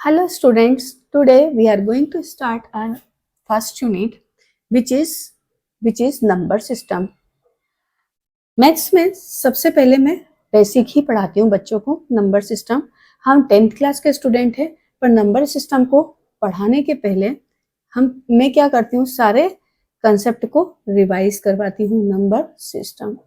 Hello students, today we are going to start our first unit which is number system. Maths में सबसे पहले मैं basic ही पढ़ाती हूँ बच्चों को नंबर सिस्टम. हम 10th क्लास के स्टूडेंट हैं पर नंबर सिस्टम को पढ़ाने के पहले मैं क्या करती हूँ, सारे कंसेप्ट को रिवाइज करवाती हूँ नंबर सिस्टम,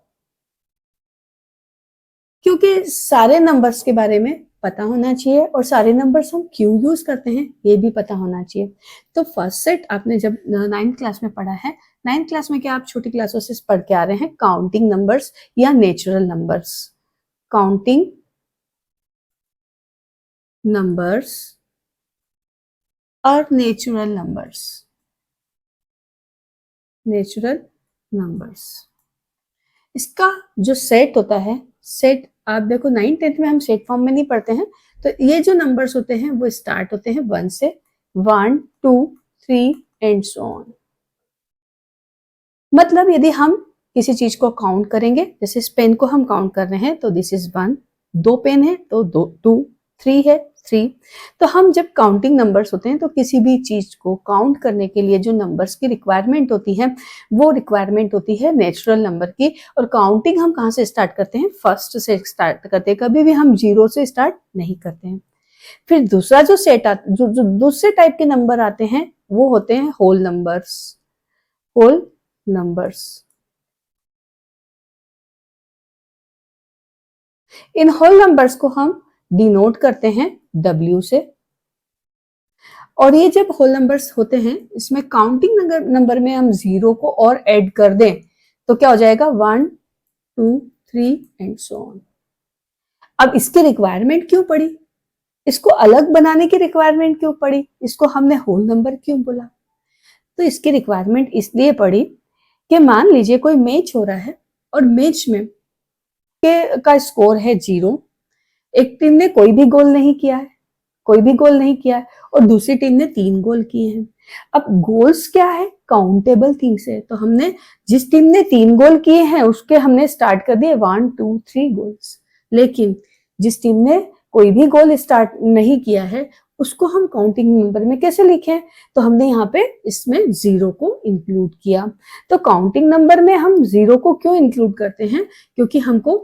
क्योंकि सारे नंबर्स के बारे में पता होना चाहिए और सारे नंबर्स हम क्यों यूज करते हैं ये भी पता होना चाहिए. तो फर्स्ट सेट आपने जब 9th क्लास में पढ़ा है, 9th क्लास में क्या आप छोटी क्लासों से पढ़ के आ रहे हैं, काउंटिंग नंबर्स या नेचुरल नंबर्स. काउंटिंग नंबर्स और नेचुरल नंबर्स. नेचुरल नंबर्स इसका जो सेट होता है, सेट आप देखो 9th 10th में हम सेट फॉर्म में नहीं पढ़ते हैं, तो ये जो नंबर्स होते हैं वो स्टार्ट होते हैं 1 से, 1 2 3 एंड सो ऑन. मतलब यदि हम किसी चीज को काउंट करेंगे, जैसे इस पेन को हम काउंट कर रहे हैं तो दिस इज 1, 2 पेन है तो 2, 3 है 3. तो हम जब काउंटिंग नंबर्स होते हैं तो किसी भी चीज को काउंट करने के लिए जो नंबर्स की रिक्वायरमेंट होती है वो रिक्वायरमेंट होती है नेचुरल नंबर की. और काउंटिंग हम कहाँ से स्टार्ट करते हैं, फर्स्ट से स्टार्ट करते हैं, कभी भी हम 0 से स्टार्ट नहीं करते हैं. फिर दूसरा जो सेट आता जो दूसरे टाइप के नंबर आते हैं वो होते हैं होल नंबर्स. Whole numbers. इन होल नंबर्स को हम डिनोट करते हैं W से. और ये जब होल नंबर्स होते हैं इसमें काउंटिंग नंबर में हम 0 को और ऐड कर दें तो क्या हो जाएगा 1 2 3 एंड सो ऑन. अब इसकी रिक्वायरमेंट क्यों पड़ी, इसको अलग बनाने की रिक्वायरमेंट क्यों पड़ी, इसको हमने होल नंबर क्यों बोला? तो इसकी रिक्वायरमेंट इसलिए पड़ी कि मान लीजिए कोई मैच हो रहा है और मैच में का स्कोर है 0, एक टीम ने कोई भी गोल नहीं किया है और दूसरी टीम ने 3 गोल किए हैं. अब गोल्स क्या है, काउंटेबल थिंग्स है, तो हमने जिस टीम ने 3 गोल किए हैं उसके हमने स्टार्ट कर दिए 1 2 3 गोल्स. लेकिन जिस टीम ने कोई भी गोल स्टार्ट नहीं किया है उसको हम काउंटिंग नंबर में कैसे लिखें, तो हमने यहाँ पे इसमें 0 को इंक्लूड किया. तो काउंटिंग नंबर में हम 0 को क्यों इंक्लूड करते हैं, क्योंकि हमको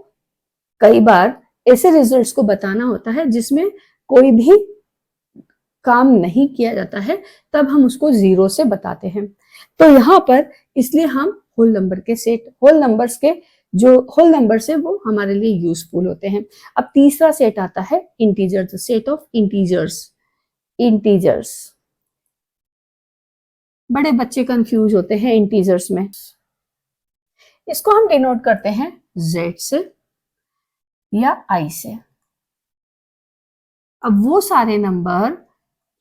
कई बार ऐसे रिजल्ट्स को बताना होता है जिसमें कोई भी काम नहीं किया जाता है, तब हम उसको 0 से बताते हैं. तो यहाँ पर इसलिए हम होल नंबर के सेट, होल नंबर्स के जो होल नंबर्स है वो हमारे लिए यूजफुल होते हैं. अब तीसरा सेट आता है integers, set of integers. Integers बड़े बच्चे कंफ्यूज होते हैं इंटीजर्स में. इसको हम डिनोट करते हैं Z से या I से. अब वो सारे नंबर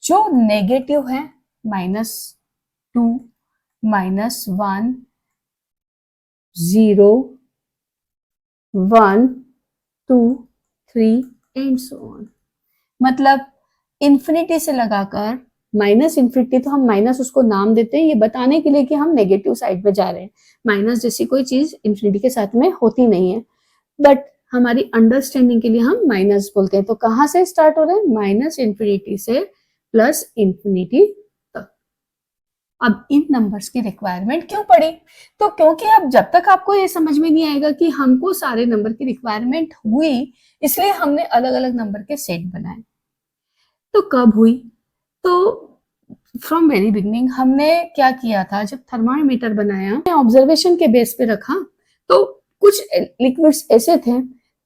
जो नेगेटिव है, -2 -1 0 1 2 3 एंड सो ऑन. मतलब इंफिनिटी से लगाकर माइनस इंफिनिटी, तो हम माइनस उसको नाम देते हैं ये बताने के लिए कि हम नेगेटिव साइड पे जा रहे हैं. माइनस जैसी कोई चीज इंफिनिटी के साथ में होती नहीं है, बट हमारी अंडरस्टैंडिंग के लिए हम माइनस बोलते हैं. तो कहां से स्टार्ट हो रहे हैं, माइनस इंफिनिटी से प्लस इंफिनिटी तक. अब इन नंबर्स की रिक्वायरमेंट क्यों पड़ी, तो क्योंकि अब जब तक आपको ये समझ में नहीं आएगा कि हमको सारे नंबर की रिक्वायरमेंट हुई, इसलिए हमने अलग अलग नंबर के सेट बनाए. तो कब हुई, तो फ्रॉम वेरी बिगनिंग हमने क्या किया था, जब थर्मामीटर बनाया ऑब्जर्वेशन के बेस पे रखा तो कुछ लिक्विड्स ऐसे थे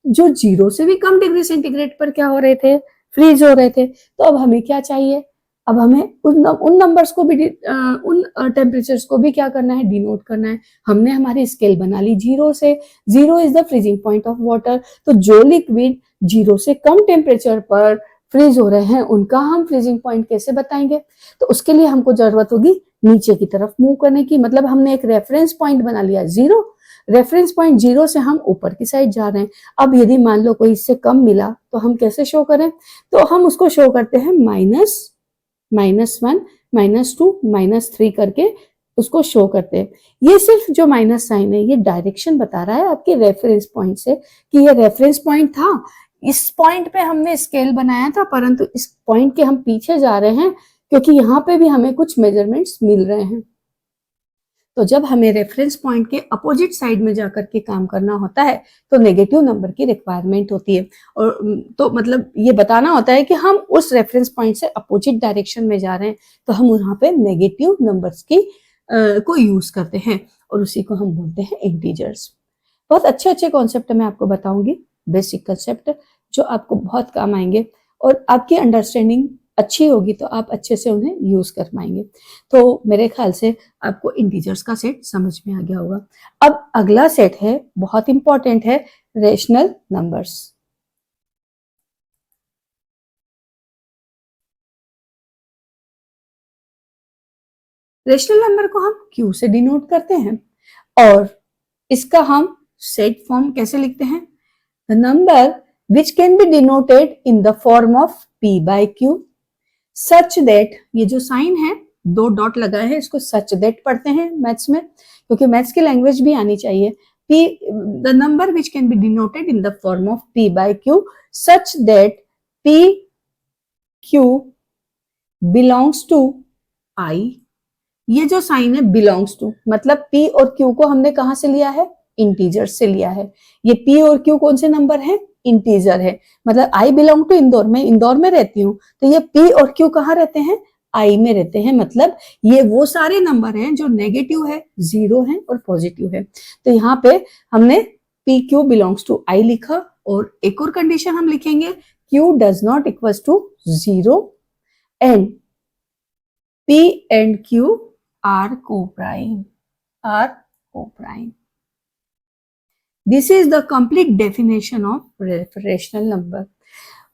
जो 0 से भी कम डिग्री सेंटीग्रेड पर क्या हो रहे थे, फ्रीज हो रहे थे. तो अब हमें क्या चाहिए, अब हमें उन नंबर्स को भी उन टेम्परेचर्स को भी क्या करना है, डिनोट करना है. हमने हमारी स्केल बना ली 0 से. 0 is the freezing point of water. तो जो लिक्विड 0 से कम टेम्परेचर पर फ्रीज हो रहे हैं उनका हम फ्रीजिंग पॉइंट कैसे बताएंगे, तो उसके लिए हमको जरूरत होगी नीचे की तरफ मूव करने की. मतलब हमने एक रेफरेंस पॉइंट बना लिया 0, रेफरेंस पॉइंट 0 से हम ऊपर की साइड जा रहे हैं. अब यदि मान लो कोई इससे कम मिला तो हम कैसे शो करें, तो हम उसको शो करते हैं -1 -2 -3 करके उसको शो करते हैं. ये सिर्फ जो माइनस साइन है ये डायरेक्शन बता रहा है आपके रेफरेंस पॉइंट से कि ये रेफरेंस पॉइंट था, इस पॉइंट पे हमने स्केल बनाया था, परंतु इस पॉइंट के हम पीछे जा रहे हैं क्योंकि यहाँ पे भी हमें कुछ मेजरमेंट्स मिल रहे हैं। तो जब हमें रेफरेंस पॉइंट के अपोजिट साइड में जाकर के काम करना होता है तो नेगेटिव नंबर की रिक्वायरमेंट होती है, और तो मतलब ये बताना होता है कि हम उस रेफरेंस पॉइंट से अपोजिट डायरेक्शन में जा रहे हैं, तो हम यहाँ पे नेगेटिव नंबर्स की को यूज करते हैं और उसी को हम बोलते हैं इंटीजर्स। बहुत अच्छे अच्छे कॉन्सेप्ट मैं आपको बताऊंगी, बेसिक कंसेप्ट जो आपको बहुत काम आएंगे, और आपकी अंडरस्टैंडिंग अच्छी होगी तो आप अच्छे से उन्हें यूज कर पाएंगे। तो मेरे ख्याल से आपको इंटीजर्स का सेट समझ में आ गया होगा। अब अगला सेट है, बहुत इंपॉर्टेंट है, रेशनल नंबर्स। रेशनल नंबर को हम क्यू से डिनोट करते हैं और इसका हम सेट फॉर्म कैसे लिखते हैं? The number which can be denoted in the form of p by q such that, ये जो साइन है दो डॉट लगाए हैं इसको सच दैट पढ़ते हैं मैथ्स में, क्योंकि मैथ्स की लैंग्वेज भी आनी चाहिए। p the number which can be denoted in the form of p by q such that p q belongs to i। ये जो साइन है बिलोंग्स टू, मतलब p और q को हमने कहां से लिया है? इंटीजर से लिया है। ये p और q कौन से नंबर है? इंटीजर है। मतलब I बिलोंग टू इंदौर, में इंदौर में रहती हूँ, तो ये p और q कहाँ रहते हैं? I में रहते हैं। मतलब ये वो सारे नंबर हैं जो नेगेटिव है, जीरो है और पॉजिटिव है। तो यहाँ पे हमने p q belongs to I लिखा, और एक और कंडीशन हम लिखेंगे, q does not equals to zero and p and q are coprime, are coprime. This is the complete definition of rational number.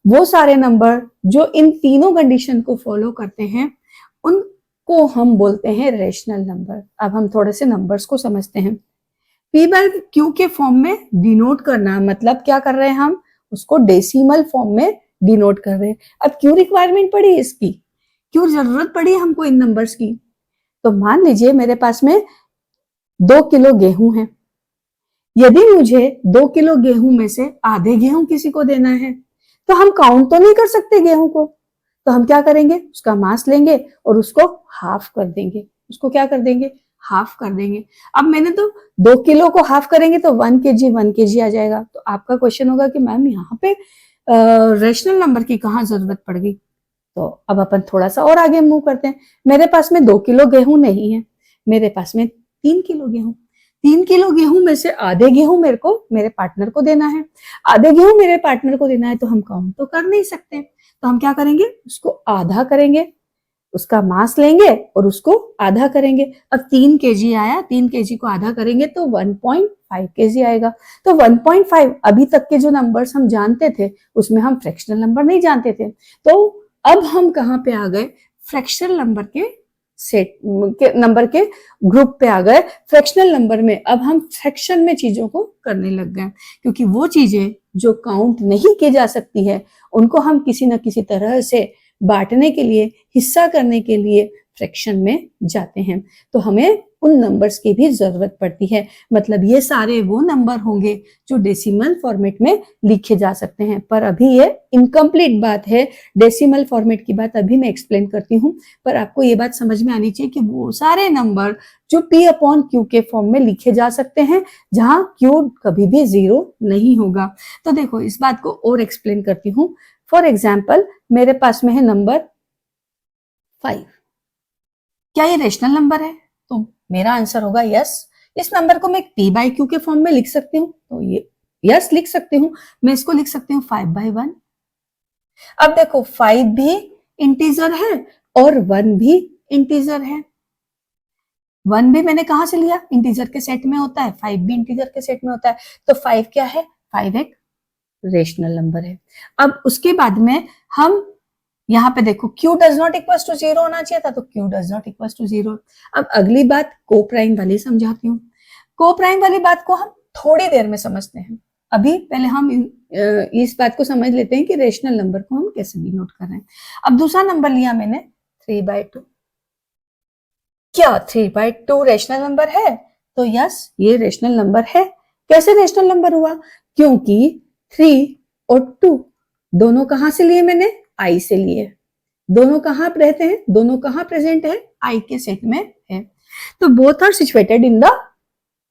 वो सारे नंबर जो इन तीनों कंडीशन को फॉलो करते हैं उनको हम बोलते हैं रेशनल नंबर। अब हम थोड़े से नंबर्स को समझते हैं। p बाय q के फॉर्म में डिनोट करना, मतलब क्या कर रहे हैं हम? उसको डेसिमल फॉर्म में डिनोट कर रहे हैं। अब क्यों रिक्वायरमेंट पड़ी इसकी, क्यों जरूरत पड़ी हमको इन नंबर्स की? तो मान लीजिए मेरे पास में 2 किलो गेहूं है। यदि मुझे 2 किलो गेहूं में से आधे गेहूं किसी को देना है, तो हम काउंट तो नहीं कर सकते गेहूं को, तो हम क्या करेंगे? उसका मास लेंगे और उसको हाफ कर देंगे। उसको क्या कर देंगे? हाफ कर देंगे। अब मैंने तो 2 किलो को हाफ करेंगे तो 1 केजी आ जाएगा। तो आपका क्वेश्चन होगा कि मैम यहाँ पे रेशनल नंबर की कहाँ जरूरत पड़ गई? तो अब अपन थोड़ा सा और आगे मूव करते हैं। मेरे पास में 2 किलो गेहूं नहीं है, मेरे पास में 3 किलो गेहूं। 3 किलो गेहूं में से आधे गेहूं मेरे को मेरे पार्टनर को देना है। आधे गेहूं मेरे पार्टनर को देना है तो हम काउंट तो कर नहीं सकते, तो हम क्या करेंगे? उसको आधा करेंगे, उसका मास लेंगे और उसको आधा करेंगे। अब 3 केजी आया, 3 केजी को आधा करेंगे तो 1.5 केजी आएगा। तो 1.5, अभी तक के जो नंबर्स हम जानते थे उसमें हम फ्रैक्शनल नंबर नहीं जानते थे। तो अब हम कहाँ पे आ गए? फ्रैक्शनल नंबर के सेट के नंबर के ग्रुप पे आ गए। फ्रैक्शनल नंबर में अब हम फ्रैक्शन में चीजों को करने लग गए, क्योंकि वो चीजें जो काउंट नहीं की जा सकती है उनको हम किसी न किसी तरह से बांटने के लिए, हिस्सा करने के लिए फ्रैक्शन में जाते हैं। तो हमें उन नंबर्स की भी जरूरत पड़ती है। मतलब ये सारे वो नंबर होंगे जो डेसिमल फॉर्मेट में लिखे जा सकते हैं, पर अभी ये इनकम्प्लीट बात है। डेसिमल फॉर्मेट की बात अभी मैं एक्सप्लेन करती हूँ, पर आपको ये बात समझ में आनी चाहिए कि वो सारे नंबर जो p अपॉन q के फॉर्म में लिखे जा सकते हैं, जहां q कभी भी जीरो नहीं होगा। तो देखो इस बात को और एक्सप्लेन करती हूँ। फॉर एग्जाम्पल मेरे पास में है नंबर 5। क्या ये रेशनल नंबर है? तो मेरा आंसर होगा यस। इस नंबर को मैं p बाय q के फॉर्म में लिख सकती हूँ, तो ये यस लिख सकती हूँ। मैं इसको लिख सकती हूँ 5/1। अब देखो 5 भी इंटीजर है और 1 भी इंटीजर है। 1 भी मैंने कहां से लिया? इंटीजर के सेट में होता है। 5 भी इंटीजर के सेट में होता है। तो 5 क्या है? 5 एक रेशनल नंबर है। अब उसके बाद में हम यहाँ पे देखो q does not equal to zero होना चाहिए था, तो q does not equal to zero. अब अगली बात को प्राइम वाली समझाती हूँ। को प्राइम वाली बात को हम थोड़ी देर में समझते हैं। अभी पहले हम इस बात को समझ लेते हैं कि रेशनल नंबर को हम कैसे डिनोट कर रहे हैं। अब दूसरा नंबर लिया मैंने 3/2। क्या 3/2 रेशनल नंबर है? तो यस, ये रेशनल नंबर है। कैसे रेशनल नंबर हुआ? क्योंकि 3 और 2 दोनों कहां से लिए मैंने? I से लिए। दोनों कहां रहते हैं? दोनों कहां प्रेजेंट है? I के सेट में है। तो both are situated in the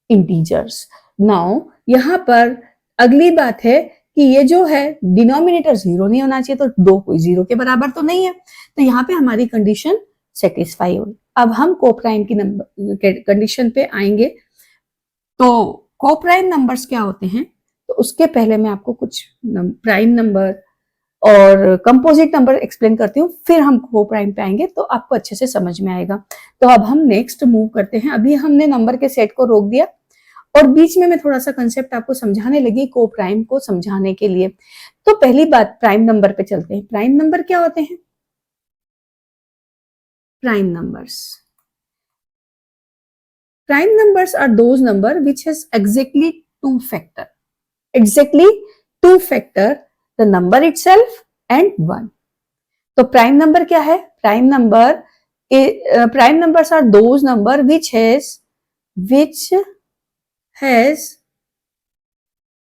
integers. Now यहां पर अगली बात है कि ये जो है डिनोमिनेटर 0 नहीं होना चाहिए, तो 2 कोई 0 के बराबर तो नहीं है, तो यहाँ पे हमारी कंडीशन सेटिस्फाई हुई। अब हम कोप्राइम की नंबर कंडीशन पे आएंगे। तो कोप्राइम नंबर्स क्या होते हैं, तो उसके पहले मैं आपको कुछ प्राइम नंबर और कंपोजिट नंबर एक्सप्लेन करती हूँ, फिर हम कोप्राइम पे आएंगे तो आपको अच्छे से समझ में आएगा। तो अब हम नेक्स्ट मूव करते हैं। अभी हमने नंबर के सेट को रोक दिया और बीच में मैं थोड़ा सा कंसेप्ट आपको समझाने लगी कोप्राइम को समझाने के लिए। तो पहली बात प्राइम नंबर पे चलते हैं। प्राइम नंबर क्या होते हैं? Prime numbers are those number which has exactly two factor the number itself and 1. तो प्राइम नंबर क्या है? Prime numbers are those number which has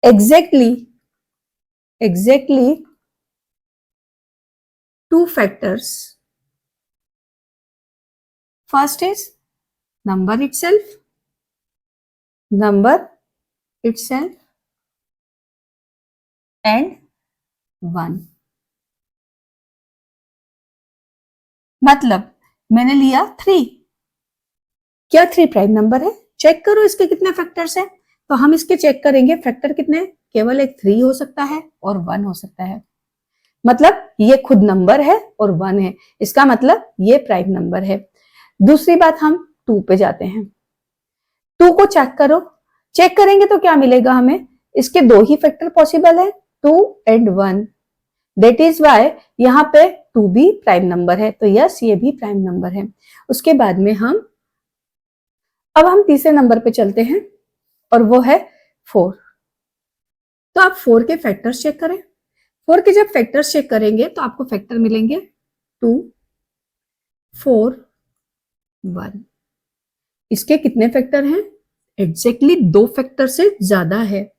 exactly two factors. First is number itself and 1. मतलब मैंने लिया 3। क्या 3 prime number है? Check करो इसके कितने फैक्टर्स हैं। तो हम इसके चेक करेंगे फैक्टर कितने? केवल एक 3 हो सकता है और 1 हो सकता है। मतलब ये खुद नंबर है और 1 है, इसका मतलब ये प्राइम नंबर है। दूसरी बात, हम 2 पे जाते हैं। 2 को चेक करो। चेक करेंगे तो क्या मिलेगा हमें? इसके 2 ही फैक्टर पॉसिबल है, 2 and 1। दैट इज वाई यहाँ पे 2 भी प्राइम नंबर है, तो यस ये भी प्राइम नंबर है। उसके बाद में अब हम तीसरे नंबर पे चलते हैं और वो है 4। तो आप 4 के फैक्टर्स चेक करें। 4 के जब फैक्टर्स चेक करेंगे तो आपको फैक्टर मिलेंगे 2, 4, 1। इसके कितने फैक्टर हैं? एग्जैक्टली 2 फैक्टर से ज्यादा है।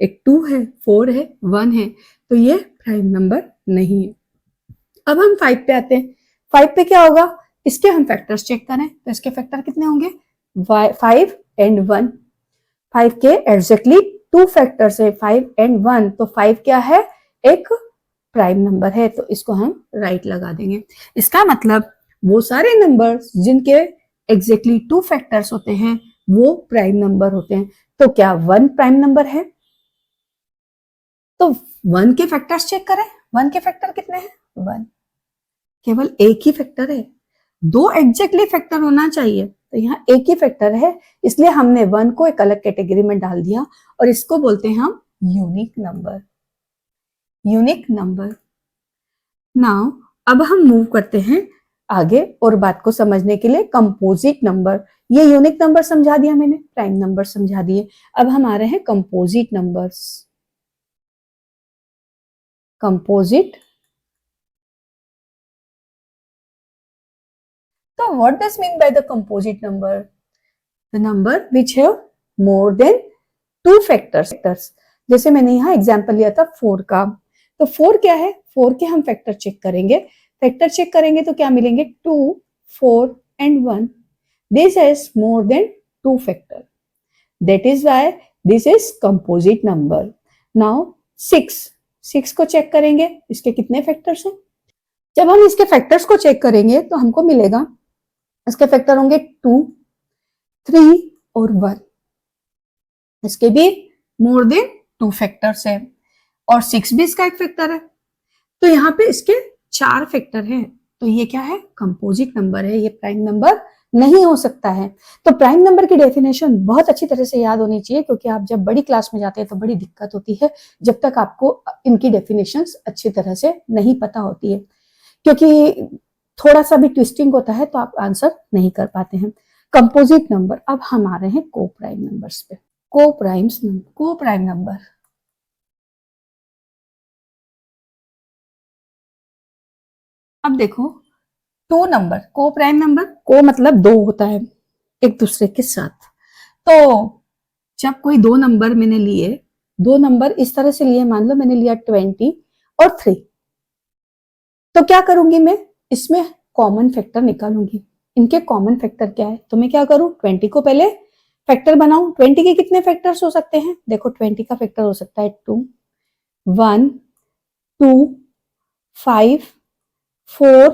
एक 2 है, 4 है, 1 है, तो ये प्राइम नंबर नहीं है। अब हम 5 पे आते हैं। 5 पे क्या होगा? इसके हम फैक्टर्स चेक करें तो इसके फैक्टर कितने होंगे? 5 and 1। 5 के एग्जैक्टली 2 फैक्टर्स है, 5 and 1। तो 5 क्या है? एक प्राइम नंबर है, तो इसको हम राइट लगा देंगे। इसका मतलब वो सारे नंबर्स जिनके एग्जैक्टली 2 फैक्टर्स होते हैं वो प्राइम नंबर होते हैं। तो क्या 1 प्राइम नंबर है? तो 1 के फैक्टर्स चेक करें। 1 के फैक्टर कितने हैं? 1। केवल एक ही फैक्टर है, 2 एग्जैक्टली फैक्टर होना चाहिए, तो यहाँ एक ही फैक्टर है, इसलिए हमने 1 को एक अलग कैटेगरी में डाल दिया और इसको बोलते हैं हम यूनिक नंबर। नाउ अब हम मूव करते हैं आगे और बात को समझने के लिए कंपोजिट नंबर। ये यूनिक नंबर समझा दिया मैंने, प्राइम नंबर समझा दिए। अब हम आ रहे हैं कंपोजिट नंबर्स। तो what does mean by the composite number? The number which have more than 2 factors. जैसे मैंने यहाँ एग्जाम्पल लिया था 4 का, तो 4 क्या है? 4 के हम फैक्टर चेक करेंगे। फैक्टर चेक करेंगे तो क्या मिलेंगे? 2, 4 and 1. This has more than 2 factor. That is why this is composite number. Now 6 को चेक करेंगे, इसके कितने फैक्टर्स हैं? जब हम इसके फैक्टर्स को चेक करेंगे तो हमको मिलेगा इसके फैक्टर होंगे 2, 3 और 1। इसके भी मोर देन 2 फैक्टर्स है और 6 भी इसका एक फैक्टर है। तो यहाँ पे इसके 4 फैक्टर हैं, तो ये क्या है? कंपोजिट नंबर है, ये प्राइम नंबर नहीं हो सकता है। तो प्राइम नंबर की डेफिनेशन बहुत अच्छी तरह से याद होनी चाहिए, क्योंकि आप जब बड़ी क्लास में जाते हैं तो बड़ी दिक्कत होती है जब तक आपको इनकी डेफिनेशंस अच्छी तरह से नहीं पता होती है, क्योंकि थोड़ा सा भी ट्विस्टिंग होता है तो आप आंसर नहीं कर पाते हैं। Composite number. अब हम आ रहे हैं कोप्राइम नंबर्स पे। कोप्राइम नंबर अब देखो, 2 नंबर कोप्राइम नंबर, को मतलब 2 होता है एक दूसरे के साथ। तो जब कोई 2 नंबर मैंने लिए दो नंबर इस तरह से लिए, मान लो मैंने लिया 20 और 3, तो क्या करूंगी मैं, इसमें कॉमन फैक्टर निकालूंगी। इनके कॉमन फैक्टर क्या है, तो मैं क्या करूं, 20 को पहले फैक्टर बनाऊं। 20 के कितने फैक्टर्स हो सकते हैं, देखो 20 का फैक्टर हो सकता है 2, 1, 2, 5, 4,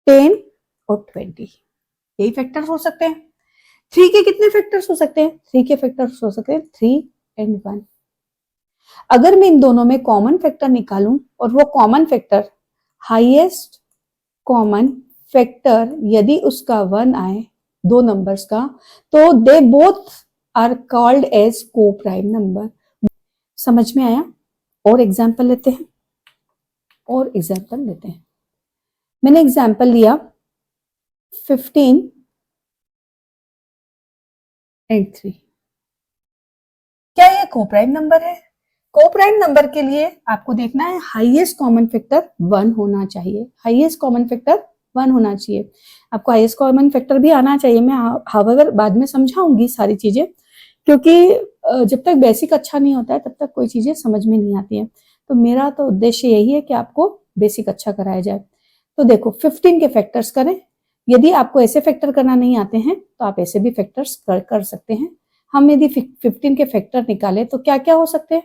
10 और 20, यही फैक्टर्स हो सकते हैं। 3 के कितने फैक्टर्स हो सकते हैं, 3 के फैक्टर्स हो सकते हैं 3 एंड 1। अगर मैं इन दोनों में कॉमन फैक्टर निकालूं और वो common factor highest common factor यदि उसका 1 आए, दो नंबर्स का, तो they both are called as coprime number. समझ में आया? और एग्जाम्पल लेते हैं, और एग्जाम्पल लेते हैं। मैंने एग्जाम्पल लिया 15 एंड 3। क्या ये को प्राइम नंबर है? को प्राइम नंबर के लिए आपको देखना है हाईएस्ट कॉमन फैक्टर 1 होना चाहिए, हाईएस्ट कॉमन फैक्टर 1 होना चाहिए। आपको हाईएस्ट कॉमन फैक्टर भी आना चाहिए, मैं हाउएवर बाद में समझाऊंगी सारी चीजें, क्योंकि जब तक बेसिक अच्छा नहीं होता है तब तक कोई चीजें समझ में नहीं आती है। तो मेरा तो उद्देश्य यही है कि आपको बेसिक अच्छा कराया जाए। तो देखो 15 के फैक्टर्स करें, यदि आपको ऐसे फैक्टर करना नहीं आते हैं तो आप ऐसे भी फैक्टर्स कर सकते हैं। हम यदि 15 के फैक्टर निकाले तो क्या क्या हो सकते हैं,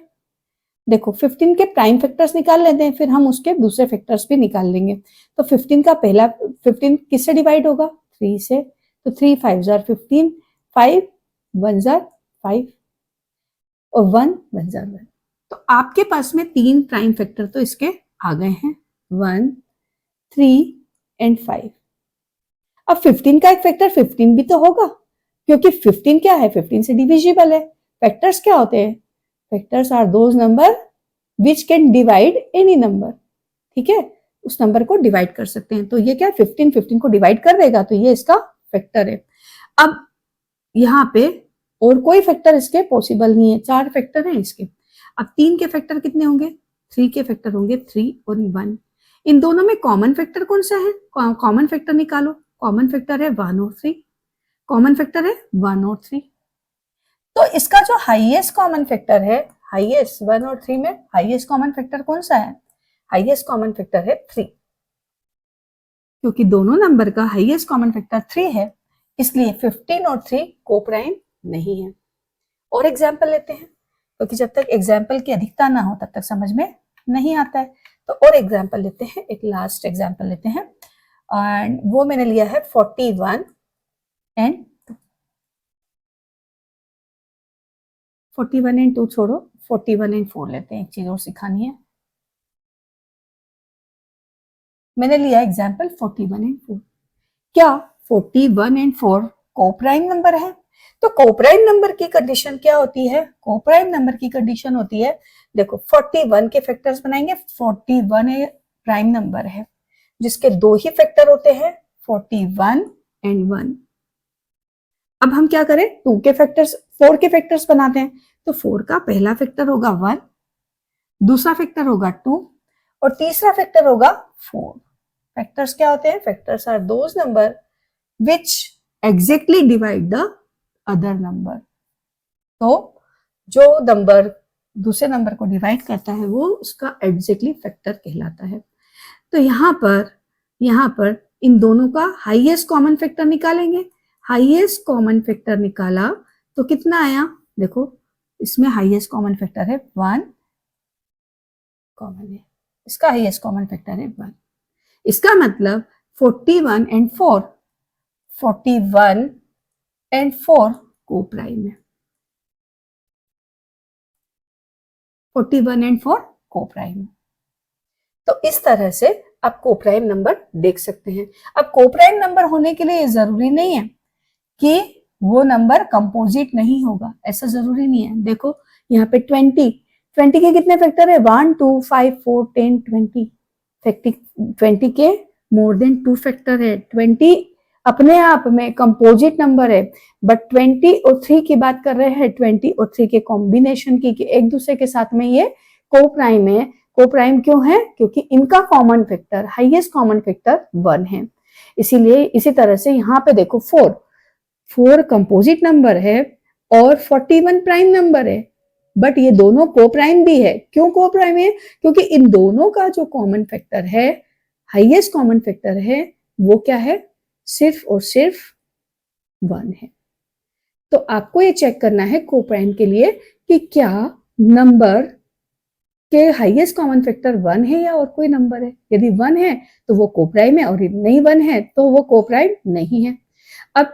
देखो 15 के प्राइम फैक्टर्स निकाल लेते हैं, फिर हम उसके दूसरे फैक्टर्स भी निकाल लेंगे। तो 15 का पहला 15 किससे डिवाइड होगा, 3 से, तो 3 5 जार 15, 5 1 जार 5 और 1 1 जार 1। तो आपके पास में 3 प्राइम फैक्टर तो इसके आ गए हैं, 1, 3 एंड 5। अब 15 का एक फैक्टर 15 भी तो होगा, क्योंकि 15 क्या है, 15 से डिविजिबल है। फैक्टर्स क्या होते हैं, factors are those number which can divide any number, ठीक है, उस नंबर को डिवाइड कर सकते हैं। तो ये क्या, 15 को डिवाइड कर देगा, तो ये इसका फैक्टर है। अब यहाँ पे और कोई फैक्टर इसके पॉसिबल नहीं है, 4 फैक्टर हैं इसके। अब 3 के फैक्टर कितने होंगे, 3 के फैक्टर होंगे 3 और 1। इन दोनों में कॉमन फैक्टर कौन सा है, कॉमन फैक्टर निकालो। कॉमन फैक्टर है 1 और 3, कॉमन फैक्टर है 1 और 3। तो इसका जो हाईएस्ट कॉमन फैक्टर है, हाईएस्ट 1 और 3 में हाईएस्ट कॉमन फैक्टर कौन सा है, हाईएस्ट कॉमन फैक्टर है 3। क्योंकि दोनों नंबर का हाईएस्ट कॉमन फैक्टर 3 है, इसलिए 15 और 3 को प्राइम नहीं है। और एग्जाम्पल लेते हैं, क्योंकि जब तक एग्जाम्पल की अधिकता ना हो तब तक समझ में नहीं आता है। तो और एग्जाम्पल लेते हैं, एक लास्ट एग्जाम्पल लेते हैं, एंड वो मैंने लिया है 41 एंड 41 एंड 2 छोड़ो, 41 एंड 4 लेते हैं। एक चीज और सिखानी है, मैंने लिया एग्जाम्पल 41 एंड 4। क्या 41 एंड 4 को प्राइम नंबर है? तो को प्राइम नंबर की कंडीशन क्या होती है, को प्राइम नंबर की कंडीशन होती है, देखो 41 के फैक्टर्स बनाएंगे, 41 एक प्राइम नंबर है जिसके दो ही फैक्टर होते हैं, 41 एंड 1। अब हम क्या करें, 2 के फैक्टर्स 4 के फैक्टर्स बनाते हैं। तो 4 का पहला फैक्टर होगा 1, दूसरा फैक्टर होगा 2 और तीसरा फैक्टर होगा 4। फैक्टर्स क्या होते हैं, factors are those number which exactly divide the other number. तो जो नंबर दूसरे नंबर को डिवाइड करता है वो उसका एग्जैक्टली फैक्टर कहलाता है। तो यहाँ पर इन दोनों का हाईएस्ट कॉमन फैक्टर निकालेंगे। हाईएस्ट कॉमन फैक्टर निकाला तो कितना आया, देखो इसमें हाईएस्ट कॉमन फैक्टर है 1 कॉमन है, इसका हाईएस्ट कॉमन फैक्टर है 1। इसका मतलब 41 एंड 4, 41 एंड 4 को प्राइम है, 41 एंड 4 को प्राइम। तो इस तरह से आप को प्राइम नंबर देख सकते हैं। अब को प्राइम नंबर होने के लिए जरूरी नहीं है कि वो नंबर कंपोजिट नहीं होगा, ऐसा जरूरी नहीं है। देखो यहाँ पे 20 के कितने फैक्टर है, 1 2 5 4 10 20 20 के मोर देन 2 फैक्टर है। 20 अपने आप में कंपोजिट नंबर है, बट 20 और 3 की बात कर रहे हैं, 20 और 3 के कॉम्बिनेशन की, कि एक दूसरे के साथ में ये को प्राइम है। को प्राइम क्यों है, क्योंकि इनका common factor, highest common factor 1 है। इसीलिए इसी तरह से यहाँ पे देखो 4 कंपोजिट नंबर है और 41 प्राइम नंबर है, बट ये दोनों को प्राइम भी है। क्यों को प्राइम है? क्योंकि इन दोनों का जो कॉमन फैक्टर है, हाईएस्ट कॉमन फैक्टर है, वो क्या है? सिर्फ और सिर्फ 1 है। तो आपको ये चेक करना है को प्राइम के लिए कि क्या नंबर के हाईएस्ट कॉमन फैक्टर 1 है या और कोई नंबर है। यदि 1 है तो वो को प्राइम है, और यदि नहीं 1 है तो वो को प्राइम नहीं है। अब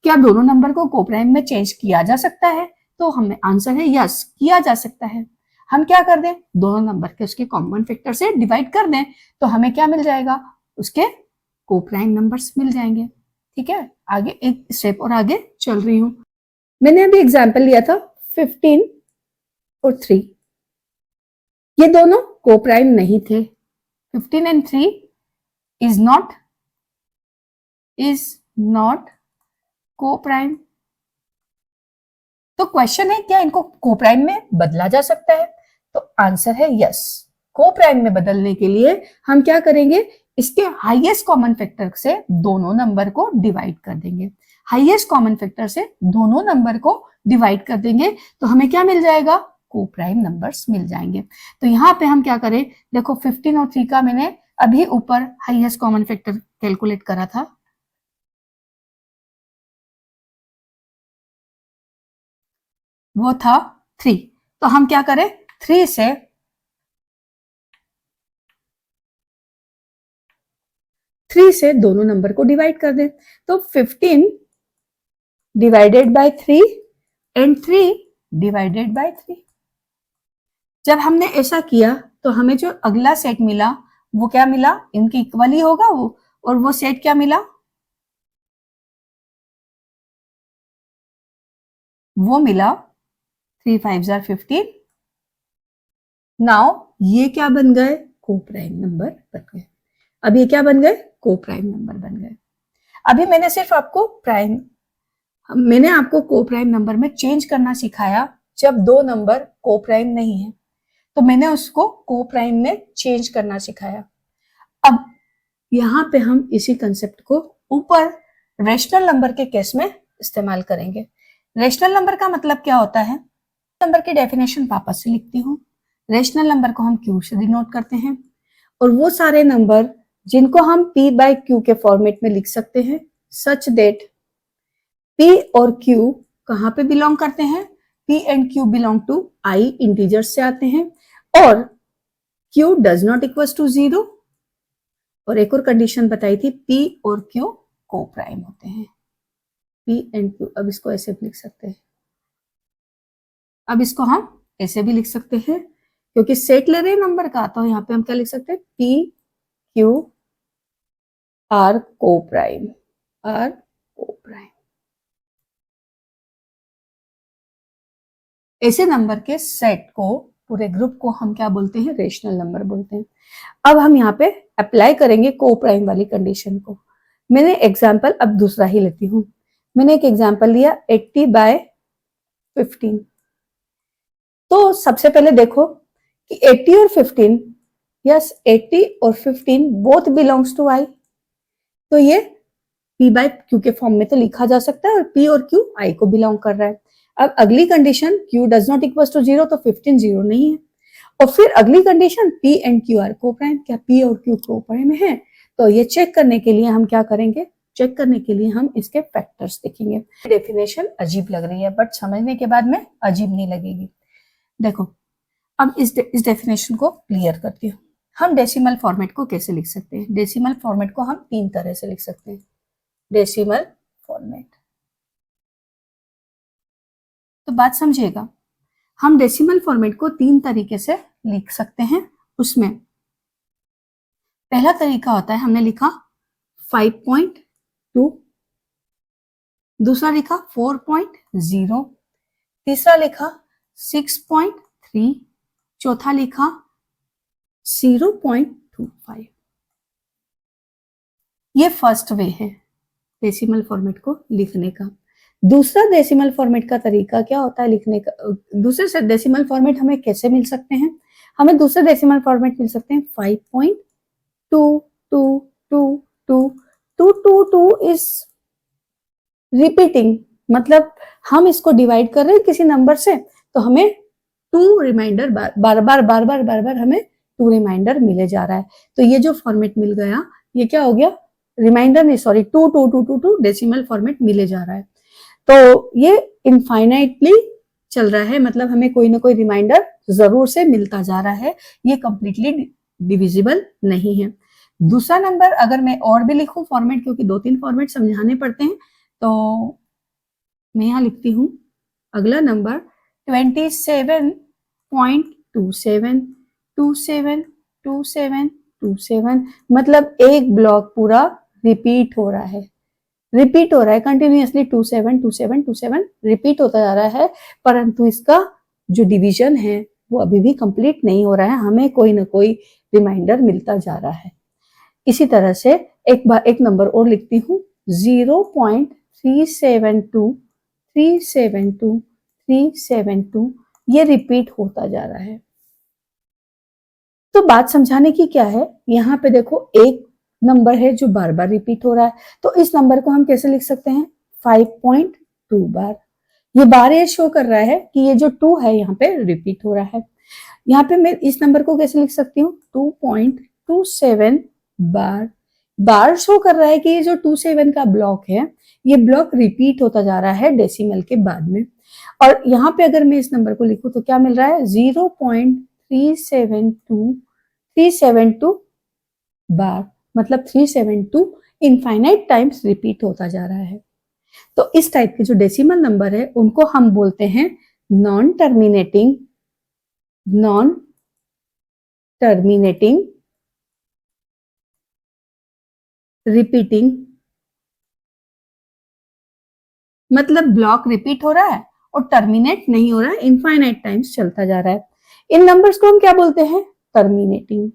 क्या दोनों नंबर को को प्राइम में चेंज किया जा सकता है? तो हमें आंसर है यस, किया जा सकता है। हम क्या कर दें? दोनों नंबर के उसके कॉमन फैक्टर से डिवाइड कर दें, तो हमें क्या मिल जाएगा? उसके को प्राइम नंबर्स मिल जाएंगे। ठीक है, आगे एक स्टेप और आगे चल रही हूं। मैंने अभी एग्जाम्पल लिया था 15 और 3। ये दोनों को प्राइम नहीं थे। 15 and 3 is not को प्राइम। तो क्वेश्चन है क्या इनको को प्राइम में बदला जा सकता है? तो आंसर है यस। को प्राइम में बदलने के लिए हम क्या करेंगे? इसके हाईएस्ट कॉमन फैक्टर से दोनों नंबर को डिवाइड कर देंगे। हाईएस्ट कॉमन फैक्टर से दोनों नंबर को डिवाइड कर देंगे तो हमें क्या मिल जाएगा? को प्राइम नंबर्स मिल जाएंगे। तो यहाँ पे हम क्या करें? देखो 15 और 3 का मैंने अभी ऊपर हाईएस्ट कॉमन फैक्टर कैलकुलेट करा था। वो था 3। तो हम क्या करें? 3 से दोनों नंबर को डिवाइड कर दें। तो 15 divided by 3 and 3 divided by 3। जब हमने ऐसा किया तो हमें जो अगला सेट मिला वो क्या मिला? इनके इक्वल ही होगा वो, और वो सेट क्या मिला? वो मिला 3 5 15। नाउ ये क्या बन गए? को प्राइम नंबर बन गए। अब ये क्या बन गए? को प्राइम नंबर बन गए। अभी मैंने सिर्फ आपको को प्राइम नंबर में चेंज करना सिखाया जब दो नंबर को प्राइम नहीं है, तो मैंने उसको को प्राइम में चेंज करना सिखाया। अब यहाँ पे हम इसी कंसेप्ट को ऊपर रेशनल नंबर के केस में इस्तेमाल करेंगे। रेशनल नंबर का मतलब क्या होता है? नंबर की डेफिनेशन वापस से लिखती हूँ। रेशनल नंबर को हम क्यू से डिनोट करते हैं, और वो सारे नंबर जिनको हम पी बाय क्यू के फॉर्मेट में लिख सकते हैं, सच दैट पी और क्यू कहाँ पे बिलोंग करते हैं? P and q belong to I integers से आते हैं, और q does not equal to 0। और एक और कंडीशन बताई थी, पी और क्यू को प्राइम होते हैं। पी एंड क्यू, अब इसको ऐसे भी लिख सकते हैं, अब इसको हम ऐसे भी लिख सकते हैं क्योंकि सेट ले रहे हैं नंबर का, तो यहाँ पे हम क्या लिख सकते हैं? पी क्यू आर को प्राइम, आर को प्राइम। ऐसे नंबर के सेट को, पूरे ग्रुप को हम क्या बोलते हैं? रेशनल नंबर बोलते हैं। अब हम यहाँ पे अप्लाई करेंगे को प्राइम वाली कंडीशन को। मैंने एग्जाम्पल अब दूसरा ही लेती हूँ। मैंने एक एग्जाम्पल लिया 80 बाय 15। तो सबसे पहले देखो कि 80 और 15, यस 80 और 15 बोथ बिलोंग्स टू आई, तो ये p बाय q के फॉर्म में तो लिखा जा सकता है, और p और q i को बिलोंग कर रहा है। अब अगली condition q does not equal to 0, तो 15 0 नहीं है। और फिर अगली condition p and q are coprime, क्या p और q को प्राइम है? तो ये चेक करने के लिए हम क्या करेंगे? चेक करने के लिए हम इसके फैक्टर्स देखेंगे। डेफिनेशन अजीब लग रही है, बट समझने के बाद में अजीब नहीं लगेगी। देखो अब इस डेफिनेशन को क्लियर करती हूँ। हम डेसिमल फॉर्मेट को कैसे लिख सकते हैं? डेसिमल फॉर्मेट को हम 3 तरह से लिख सकते हैं। डेसिमल फॉर्मेट, तो बात समझिएगा, हम डेसिमल फॉर्मेट को 3 तरीके से लिख सकते हैं। उसमें पहला तरीका होता है, हमने लिखा 5.2, दूसरा लिखा 4.0, तीसरा लिखा 6.3, चौथा लिखा 0.25। ये फर्स्ट वे है डेसिमल फॉर्मेट को लिखने का। दूसरा डेसिमल फॉर्मेट का तरीका क्या होता है लिखने का? दूसरे से डेसिमल फॉर्मेट हमें कैसे मिल सकते हैं? हमें दूसरे डेसिमल फॉर्मेट मिल सकते हैं 5.2222222 इज रिपीटिंग, मतलब हम इसको डिवाइड कर रहे हैं किसी नंबर से, तो हमें टू रिमाइंडर बार बार हमें टू रिमाइंडर मिले जा रहा है। तो ये जो फॉर्मेट मिल गया ये क्या हो गया, रिमाइंडर नहीं sorry to to to to to decimal format मिले जा रहा है। तो ये इनफाइनाइटली चल रहा है, मतलब हमें कोई ना कोई रिमाइंडर जरूर से मिलता जा रहा है, ये कंप्लीटली डिविजिबल नहीं है। दूसरा नंबर अगर मैं और भी लिखूं फॉर्मेट, क्योंकि 2-3 फॉर्मेट समझाने पड़ते हैं, तो मैं यहाँ लिखती हूँ अगला नंबर 27.272727, मतलब एक ब्लॉक पूरा रिपीट हो रहा है, कंटिन्यूअसली 272727 रिपीट होता जा रहा है, परंतु इसका जो डिवीजन है वो अभी भी कंप्लीट नहीं हो रहा है, हमें कोई ना कोई रिमाइंडर मिलता जा रहा है। इसी तरह से एक नंबर और लिखती हूँ 0.372372 ये रिपीट होता जा रहा है। तो बात समझाने की क्या है, यहाँ पे देखो एक नंबर है जो बार बार रिपीट हो रहा है, तो इस नंबर को हम कैसे लिख सकते हैं 5.2 बार। ये बार ये शो कर रहा है कि ये जो 2 है यहाँ पे रिपीट हो रहा है। यहाँ पे मैं इस नंबर को कैसे लिख सकती हूँ 2.27 बार शो कर रहा है कि ये जो 27 का ब्लॉक है ये ब्लॉक रिपीट होता जा रहा है डेसिमल के बाद में। और यहाँ पे अगर मैं इस नंबर को लिखूं तो क्या मिल रहा है 0.372 बार, मतलब 372 इनफाइनाइट टाइम्स रिपीट होता जा रहा है। तो इस टाइप के जो डेसिमल नंबर है उनको हम बोलते हैं नॉन टर्मिनेटिंग रिपीटिंग, मतलब ब्लॉक रिपीट हो रहा है और टर्मिनेट नहीं हो रहा है, इनफाइनाइट टाइम्स चलता जा रहा है। इन नंबर्स को हम क्या बोलते हैं टर्मिनेटिंग,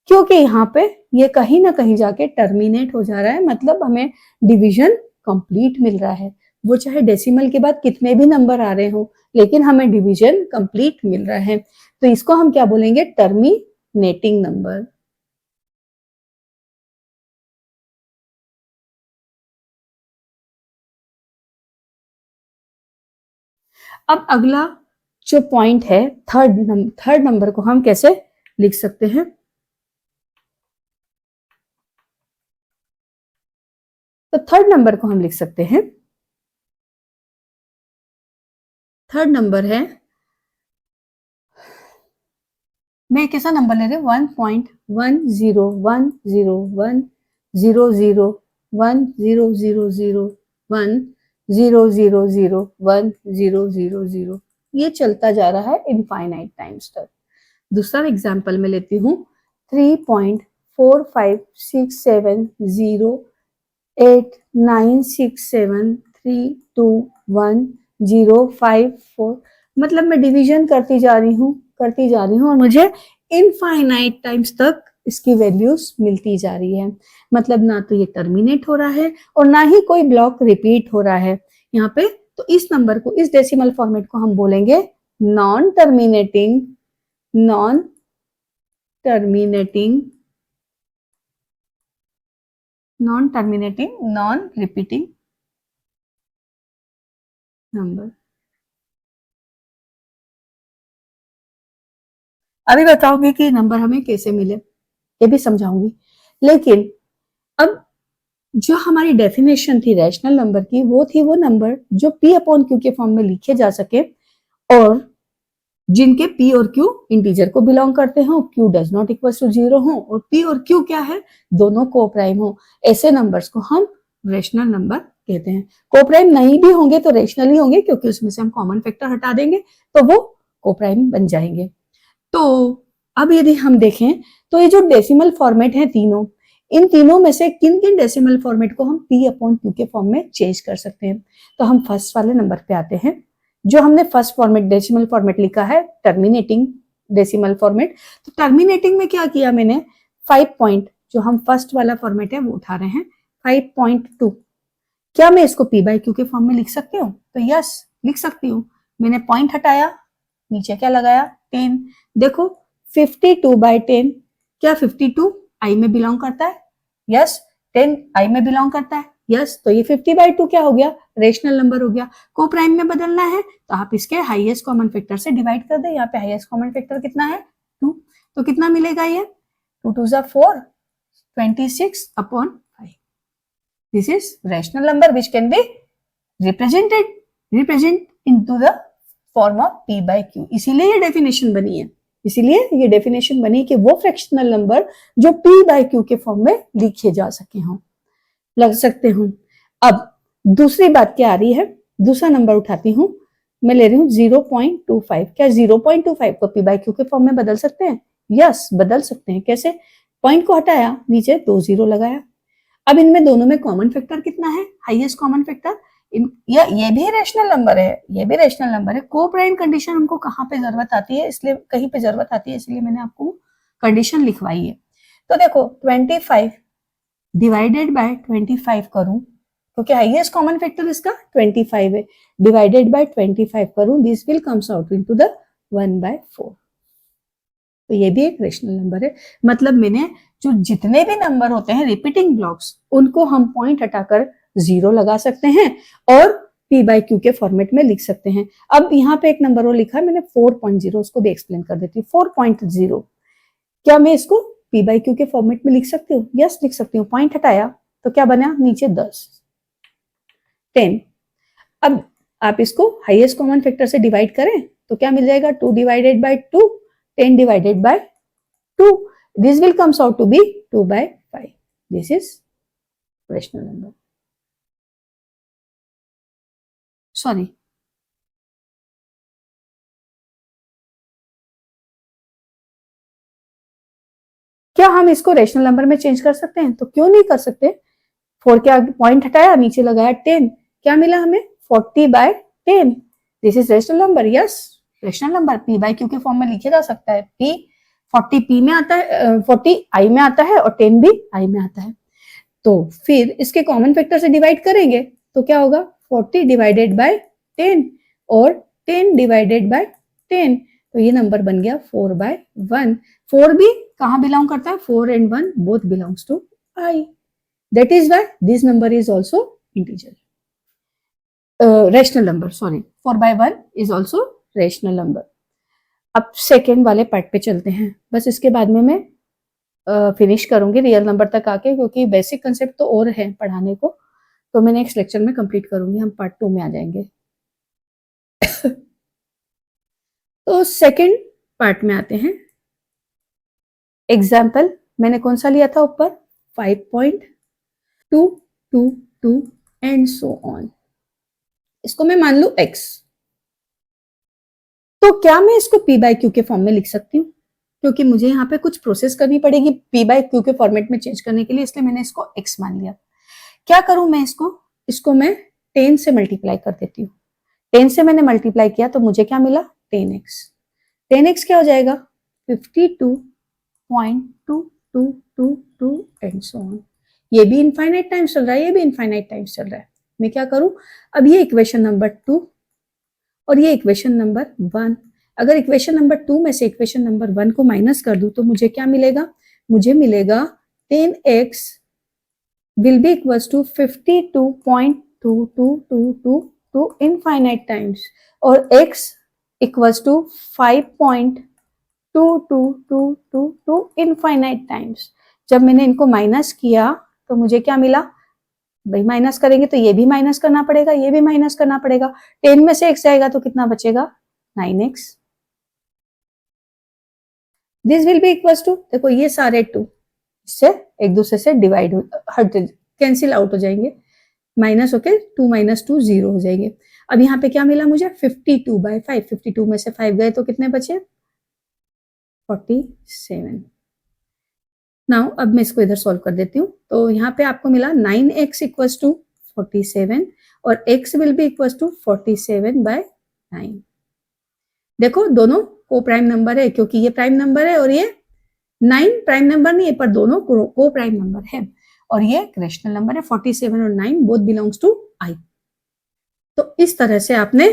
क्योंकि यहाँ पे ये कहीं ना कहीं जाके टर्मिनेट हो जा रहा है, मतलब हमें डिवीजन कंप्लीट मिल रहा है, वो चाहे डेसिमल के बाद कितने भी नंबर आ रहे हो लेकिन हमें डिवीजन कंप्लीट मिल रहा है। तो इसको हम क्या बोलेंगे टर्मिनेटिंग नंबर। अब अगला जो पॉइंट है थर्ड नंबर को हम कैसे लिख सकते हैं, तो थर्ड नंबर को हम लिख सकते हैं, थर्ड नंबर है, मैं कैसा नंबर ले रही हूँ 1.10101000100010000 ये चलता जा रहा है इनफाइनाइट टाइम्स तक। दूसरा एग्जांपल में लेती हूँ 3.45670896732105 मतलब मैं डिवीजन करती जा रही हूँ और मुझे इनफाइनाइट टाइम्स तक इसकी वैल्यूज मिलती जा रही है, मतलब ना तो ये टर्मिनेट हो रहा है और ना ही कोई ब्लॉक रिपीट हो रहा है यहाँ पे। तो इस नंबर को, इस डेसिमल फॉर्मेट को हम बोलेंगे non terminating non repeating number. अभी बताऊंगी कि नंबर हमें कैसे मिले, ये भी समझाऊंगी, लेकिन अब जो हमारी डेफिनेशन थी रैशनल नंबर की, वो थी वो नंबर जो P अपॉन Q के फॉर्म में लिखे जा सके और जिनके P और Q इंटीजर को बिलोंग करते हो, Q does not equal to 0 हो और P और Q क्या है, दोनों को प्राइम हो, ऐसे नंबर्स को हम रेशनल नंबर कहते हैं। को प्राइम नहीं भी होंगे तो रेशनल ही होंगे, क्योंकि उसमें से हम कॉमन फैक्टर हटा देंगे तो वो को प्राइम बन जाएंगे। तो अब यदि हम देखें तो ये जो डेसिमल फॉर्मेट है तीनों, इन तीनों में से किन किन डेसिमल फॉर्मेट को हम P अपॉन Q के फॉर्म में चेंज कर सकते हैं। तो हम फर्स्ट वाले नंबर पे आते हैं, जो हमने फर्स्ट फॉर्मेट डेसिमल फॉर्मेट लिखा है टर्मिनेटिंग डेसिमल फॉर्मेट। तो टर्मिनेटिंग में क्या किया मैंने, 5 पॉइंट, जो हम फर्स्ट वाला फॉर्मेट है वो उठा रहे हैं 5.2। क्या मैं इसको P बाई Q के फॉर्म में लिख सकती हूँ, तो यस लिख सकती हूँ। मैंने पॉइंट हटाया, नीचे क्या लगाया 10, देखो 52/10, क्या 52 आई में बिलोंग करता है, यस 10 आई में बिलोंग करता है, यस, तो ये 50/2 क्या हो गया, रेशनल नंबर हो गया। को प्राइम में बदलना है तो आप इसके हाईएस्ट कॉमन फैक्टर से डिवाइड कर दे। यहाँ पे हाईएस्ट कॉमन फैक्टर कितना है, 2, तो कितना मिलेगा ये, 2 2 जा 4, 26/5। This is rational number which can B represent into the form of p/q। इसीलिए ये डेफिनेशन बनी है, इसीलिए ये डेफिनेशन बनी कि वो फ्रैक्शनल नंबर जो p/q के फॉर्म में लिखे जा सके हों, लग सकते हूं। अब दूसरी बात क्या आ रही है, दूसरा नंबर उठाती हूं, मैं ले रही हूं 0.25। क्या 0.25 को p/q के फॉर्म में बदल सकते हैं? यस, बदल सकते हैं। कैसे? पॉइंट को हटाया, नीचे 2 0 लगाया। अब इनमें दोनों में कॉमन फैक्टर कितना है, हाईएस्ट कॉमन फैक्टर। ये भी रेशनल नंबर है, ये भी रेशनल नंबर है। को प्राइम कंडीशन हमको कहाँ पे जरूरत आती है, इसलिए कहीं पे जरूरत आती है, इसलिए मैंने आपको कंडीशन लिखवाई है। तो देखो 25 डिवाइडेड बाय 25 करूं, क्योंकि हाईएस्ट कॉमन फैक्टर इसका 25 है, डिवाइडेड बाय 25 करूं, this will comes out into the 1/4। तो ये भी एक रेशनल नंबर है। मतलब मैंने जो जितने भी नंबर होते हैं रिपीटिंग ब्लॉक्स, उनको हम पॉइंट हटाकर 0 लगा सकते हैं और p/q के फॉर्मेट में लिख सकते हैं। अब यहाँ पे एक नंबर और लिखा है मैंने 4.0, उसको भी एक्सप्लेन कर देती हूँ। 4.0 क्या मैं इसको p/q के फॉर्मेट में लिख सकती हूँ? यस, लिख सकती हूँ। पॉइंट हटाया तो क्या बना, नीचे 10 10। अब आप इसको हाईएस्ट कॉमन फैक्टर से डिवाइड करें तो क्या मिल जाएगा, 2 divided by 2, 10 divided by 2, this will comes out to be 2/5. This is rational number. Sorry. क्या हम इसको रेशनल नंबर में चेंज कर सकते हैं? तो क्यों नहीं कर सकते। 4 के आगे पॉइंट हटाया, नीचे लगाया 10, क्या मिला हमें, 40/10। This is rational number. Yes, rational number p/q के फॉर्म में लिखे जा सकता है। p 40 p में आता है, 40 i में आता है और 10 भी i में आता है। तो फिर इसके कॉमन फैक्टर से डिवाइड करेंगे तो क्या होगा, 40 डिवाइडेड बाय 10 और 10 डिवाइडेड बाय 10, तो ये नंबर बन गया 4/1। 4 भी कहाँ बिलोंग करता है, 4 and 1 both belongs to i, that is why this number is also integer, rational number, sorry, 4/1 is also rational number। अब सेकेंड वाले पार्ट पे चलते हैं, बस इसके बाद में मैं फिनिश करूंगी रियल नंबर तक आके, क्योंकि बेसिक कंसेप्ट तो और है पढ़ाने को, तो मैं नेक्स्ट लेक्चर में कंप्लीट करूंगी, हम पार्ट 2 में आ जाएंगे। तो सेकंड पार्ट में आते हैं। एग्जाम्पल मैंने कौन सा लिया था ऊपर, 5.222 एंड सो ऑन। इसको मैं मान लू x, तो क्या मैं इसको p/q के फॉर्म में लिख सकती हूँ? क्योंकि मुझे यहाँ पे कुछ प्रोसेस करनी पड़ेगी p/q के फॉर्मेट में चेंज करने के लिए, इसलिए मैंने इसको x मान लिया। क्या करूं मैं इसको मैं 10 से मल्टीप्लाई कर देती हूँ। 10 से मैंने मल्टीप्लाई किया तो मुझे क्या मिला, 10x। 10x क्या हो जाएगा, 52.2222 एंड सो ऑन। ये भी इनफाइनाइट टाइम्स चल रहा है, ये भी इनफाइनाइट टाइम्स चल रहा है। मैं क्या करूं, अब ये इक्वेशन नंबर 2 और ये इक्वेशन नंबर 1, अगर इक्वेशन नंबर 2 में से इक्वेशन नंबर 1 को माइनस कर दूं तो मुझे क्या मिलेगा, मुझे मिलेगा 10x will be equals to 52.2222 to infinite times और x equals to 5.2222 to infinite times। जब मैंने इनको माइनस किया तो मुझे क्या मिला, भाई माइनस करेंगे तो ये भी माइनस करना पड़ेगा, ये भी माइनस करना पड़ेगा। 10 में से x जाएगा तो कितना बचेगा, 9x। This will be equals to, देखो ये सारे 2 इससे एक दूसरे से डिवाइड कैंसिल आउट हो जाएंगे, माइनस होके 2 - 2 0 हो जाएंगे। अब यहाँ पे क्या मिला मुझे, 52/5। 52 में से 5 गए तो कितने बचे, 47। नाउ अब मैं इसको इधर सॉल्व कर देती हूँ। तो यहाँ पे आपको मिला 9x इक्वल्स टू 47 और x will be equals to 47/9। देखो दोनों को प्राइम नंबर है, क्योंकि ये प्राइम नंबर है और ये 9 प्राइम नंबर नहीं है, पर दोनों को प्राइम नंबर है और ये रेशनल नंबर है। 47 और 9 बोथ बिलोंग्स टू i। तो इस तरह से आपने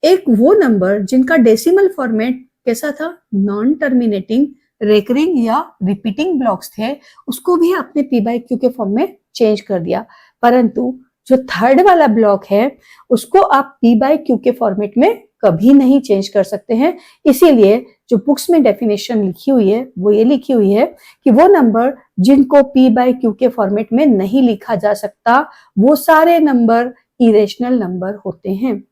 एक वो नंबर जिनका डेसिमल फॉर्मेट कैसा था, नॉन टर्मिनेटिंग, रेकरिंग या रिपीटिंग ब्लॉक्स थे, उसको भी आपने p/q के फॉर्म में चेंज कर दिया। परंतु जो थर्ड वाला ब्लॉक है उसको आप P बाय Q के फॉर्मेट में कभी नहीं चेंज कर सकते हैं। इसीलिए जो बुक्स में डेफिनेशन लिखी हुई है वो ये लिखी हुई है कि वो नंबर जिनको P बाय Q के फॉर्मेट में नहीं लिखा जा सकता वो सारे नंबर इरेशनल नंबर होते हैं।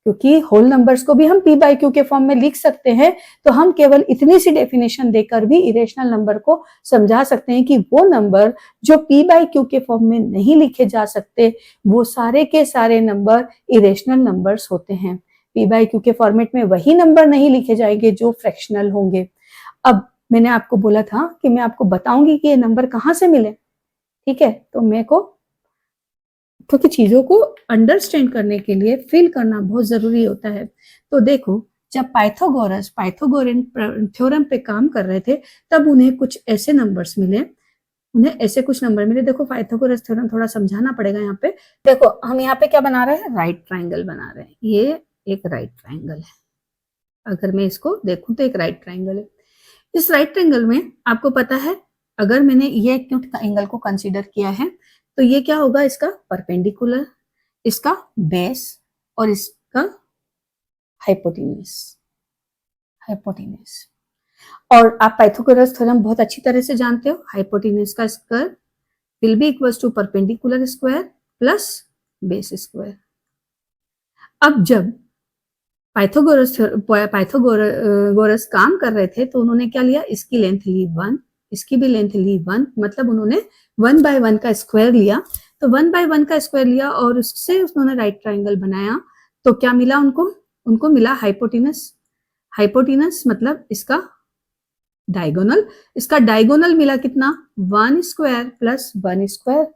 क्योंकि होल नंबर्स को भी हम P बाय Q के फॉर्म में लिख सकते हैं, तो हम केवल इतनी सी डेफिनेशन देकर भी इरेशनल नंबर को समझा सकते हैं कि वो नंबर जो P बाय Q के फॉर्म में नहीं लिखे जा सकते वो सारे के सारे नंबर इरेशनल नंबर्स होते हैं। P बाय Q के फॉर्मेट में वही नंबर नहीं लिखे जाएंगे जो फ्रैक्शनल होंगे। अब मैंने आपको बोला था कि मैं आपको बताऊंगी कि ये नंबर कहाँ से मिले, ठीक है? तो मेरे को क्योंकि चीजों को अंडरस्टैंड करने के लिए फील करना बहुत जरूरी होता है। तो देखो, जब पाइथागोरन थ्योरम पे काम कर रहे थे तब उन्हें कुछ ऐसे नंबर्स मिले, देखो पाइथागोरस थ्योरम थोड़ा समझाना पड़ेगा यहाँ पे। देखो हम यहाँ पे क्या बना रहे हैं, राइट ट्राइंगल बना रहे हैं। ये एक राइट ट्राइंगल है, अगर मैं इसको देखूं तो एक राइट ट्राइंगल है। इस राइट ट्राइंगल में आपको पता है अगर मैंने ये एक्यूट एंगल को कंसीडर किया है तो ये क्या होगा, इसका परपेंडिकुलर, इसका बेस और इसका हाइपोटेन्यूज। और आप पाइथागोरस थ्योरम बहुत अच्छी तरह से जानते हो, हाइपोटेन्यूज का square will be equals to perpendicular square plus base square. अब जब पाइथागोरस काम कर रहे थे तो उन्होंने क्या लिया, इसकी लेंथ ली 1, इसकी भी लेंथ ली 1, मतलब उन्होंने 1 बाय 1 का स्क्वायर लिया। तो 1 बाय 1 का स्क्वायर लिया और उससे उन्होंने राइट ट्राइंगल बनाया। तो क्या मिला उनको मिला हाइपोटेनस मतलब इसका डायगोनल। इसका डायगोनल मिला कितना, 1 स्क्वायर प्लस 1 स्क्वायर,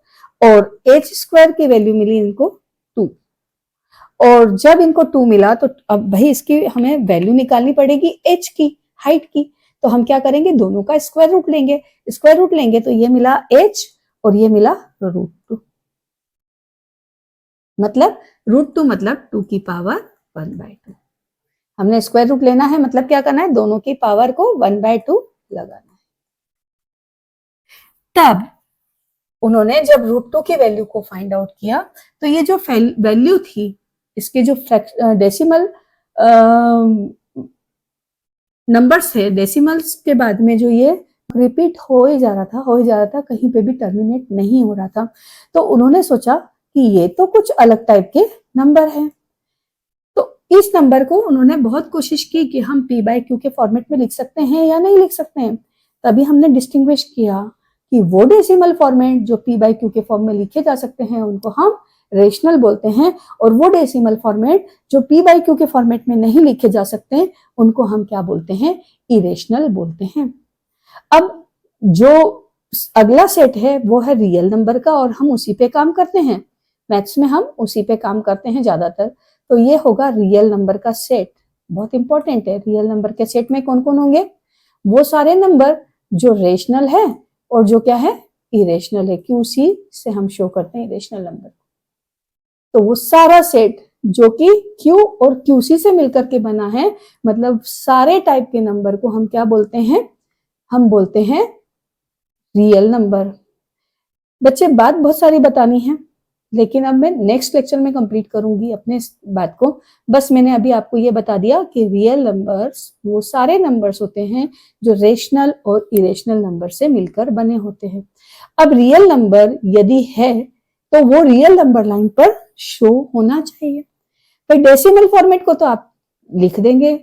और एच स्क्वायर की वैल्यू मिली इनको 2। और जब इनको 2 मिला तो अब भाई इसकी हमें वैल्यू निकालनी पड़ेगी एच की, हाइट की। तो हम क्या करेंगे, दोनों का स्क्वायर रूट लेंगे। तो ये मिला एच और ये मिला √2, मतलब √2 मतलब 2 की पावर 1/2। हमने स्क्वायर रूट लेना है, मतलब क्या करना है, दोनों की पावर को 1/2 लगाना है। तब उन्होंने जब √2 की वैल्यू को फाइंड आउट किया तो ये जो वैल्यू थी इसके जो डेसिमल नंबर्स थे, डेसिमल्स के बाद में जो ये रिपीट हो ही जा रहा था, कहीं पे भी टर्मिनेट नहीं हो रहा था। तो उन्होंने सोचा कि ये तो कुछ अलग टाइप के नंबर है। तो इस नंबर को उन्होंने बहुत कोशिश की कि हम P बाय Q के फॉर्मेट में लिख सकते हैं या नहीं लिख सकते हैं। तभी हमने डिस्टिंग्विश किया कि वो डेसिमल फॉर्मेट जो P बाय Q के फॉर्म में लिखे जा सकते हैं उनको हम रेशनल बोलते हैं, और वो डेसिमल फॉर्मेट जो P बाय Q के फॉर्मेट में नहीं लिखे जा सकते उनको हम क्या बोलते हैं, इरेशनल बोलते हैं। अब जो अगला सेट है वो है रियल नंबर का, और हम उसी पे काम करते हैं, मैथ्स में हम उसी पे काम करते हैं ज्यादातर। तो ये होगा रियल नंबर का सेट, बहुत इंपॉर्टेंट है। रियल नंबर के सेट में कौन कौन होंगे, वो सारे नंबर जो रेशनल है और जो क्या है, इरेशनल है। QC से हम शो करते हैं इरेशनल नंबर। तो वो सारा सेट जो कि Q और QC से मिलकर के बना है, मतलब सारे टाइप के नंबर को हम क्या बोलते हैं, हम बोलते हैं रियल नंबर। बच्चे बात बहुत सारी बतानी है, लेकिन अब मैं नेक्स्ट लेक्चर में कंप्लीट करूंगी अपने इस बात को। बस मैंने अभी आपको ये बता दिया कि रियल नंबर्स वो सारे नंबर्स होते हैं जो रेशनल और इरेशनल नंबर से मिलकर बने होते हैं। अब रियल नंबर यदि है तो वो रियल नंबर लाइन पर शो होना चाहिए। तो डेसिमल फॉर्मेट को तो आप लिख देंगे,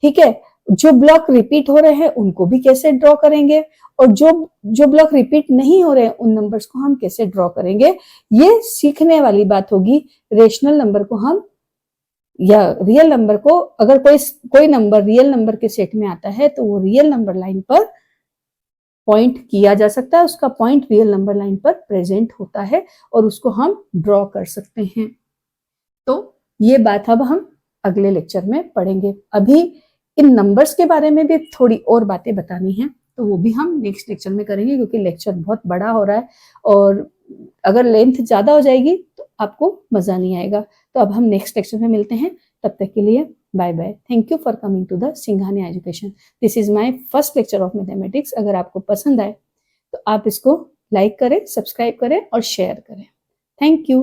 ठीक है। जो ब्लॉक रिपीट हो रहे हैं उनको भी कैसे ड्रॉ करेंगे, और जो ब्लॉक रिपीट नहीं हो रहे हैं उन नंबर्स को हम कैसे ड्रॉ करेंगे, ये सीखने वाली बात होगी। रेशनल नंबर को हम या रियल नंबर को, अगर कोई नंबर रियल नंबर के सेट में आता है तो वो रियल नंबर लाइन पर पॉइंट किया जा सकता है, उसका पॉइंट रियल नंबर लाइन पर प्रेजेंट होता है और उसको हम ड्रॉ कर सकते हैं। तो ये बात अब हम अगले लेक्चर में पढ़ेंगे। अभी इन नंबर्स के बारे में भी थोड़ी और बातें बतानी है, तो वो भी हम नेक्स्ट लेक्चर में करेंगे, क्योंकि लेक्चर बहुत बड़ा हो रहा है और अगर लेंथ ज्यादा हो जाएगी तो आपको मजा नहीं आएगा। तो अब हम नेक्स्ट लेक्चर में मिलते हैं, तब तक के लिए bye bye. Thank you for coming to the Singhania education. This is my first lecture of mathematics. अगर आपको पसंद आए तो आप इसको लाइक करें, सब्सक्राइब करें और शेयर करें। Thank you.